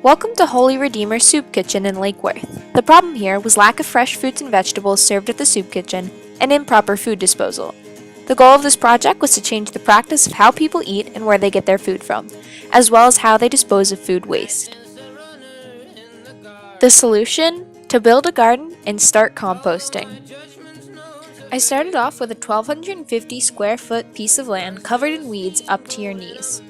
Welcome to Holy Redeemer Soup Kitchen in Lake Worth. The problem here was lack of fresh fruits and vegetables served at the soup kitchen and improper food disposal. The goal of this project was to change the practice of how people eat and where they get their food from, as well as how they dispose of food waste. The solution? To build a garden and start composting. I started off with a 1,250 square foot piece of land covered in weeds up to your knees.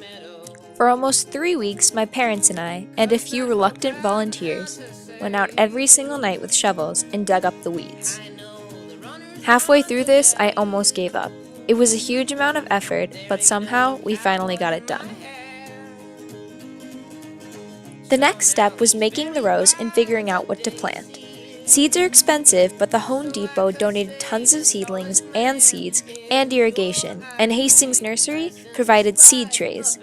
For almost 3 weeks, my parents and I, and a few reluctant volunteers, went out every single night with shovels and dug up the weeds. Halfway through this, I almost gave up. It was a huge amount of effort, but somehow we finally got it done. The next step was making the rows and figuring out what to plant. Seeds are expensive, but the Home Depot donated tons of seedlings and seeds and irrigation, and Hastings Nursery provided seed trays.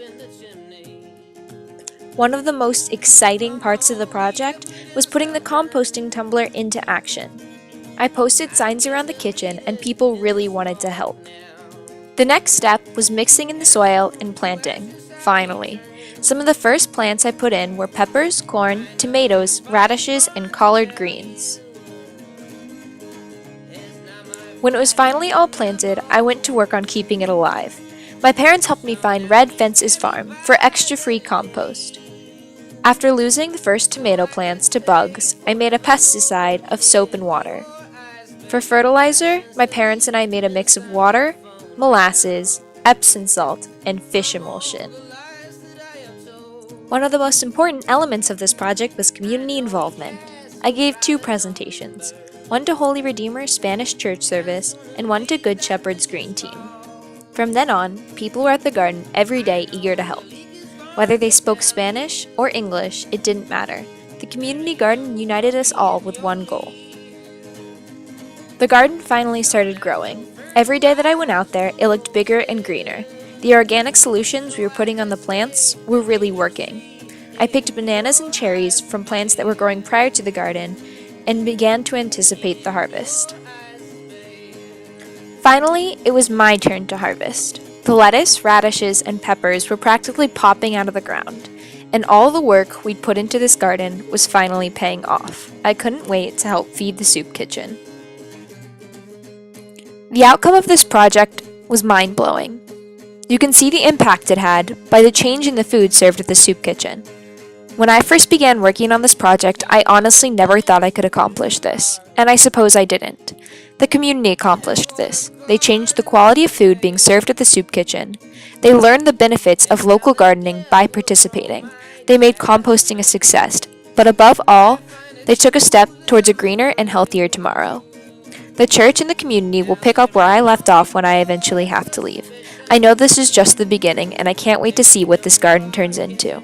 One of the most exciting parts of the project was putting the composting tumbler into action. I posted signs around the kitchen and people really wanted to help. The next step was mixing in the soil and planting. Finally. Some of the first plants I put in were peppers, corn, tomatoes, radishes, and collard greens. When it was finally all planted, I went to work on keeping it alive. My parents helped me find Red Fences Farm for extra free compost. After losing the first tomato plants to bugs, I made a pesticide of soap and water. For fertilizer, my parents and I made a mix of water, molasses, Epsom salt, and fish emulsion. One of the most important elements of this project was community involvement. I gave 2 presentations, one to Holy Redeemer Spanish Church Service and one to Good Shepherd's Green Team. From then on, people were at the garden every day eager to help. Whether they spoke Spanish or English, it didn't matter. The community garden united us all with one goal. The garden finally started growing. Every day that I went out there, it looked bigger and greener. The organic solutions we were putting on the plants were really working. I picked bananas and cherries from plants that were growing prior to the garden and began to anticipate the harvest. Finally, it was my turn to harvest. The lettuce, radishes, and peppers were practically popping out of the ground, and all the work we'd put into this garden was finally paying off. I couldn't wait to help feed the soup kitchen. The outcome of this project was mind-blowing. You can see the impact it had by the change in the food served at the soup kitchen. When I first began working on this project, I honestly never thought I could accomplish this, and I suppose I didn't. The community accomplished this. They changed the quality of food being served at the soup kitchen. They learned the benefits of local gardening by participating. They made composting a success, but above all, they took a step towards a greener and healthier tomorrow. The church and the community will pick up where I left off when I eventually have to leave. I know this is just the beginning, and I can't wait to see what this garden turns into.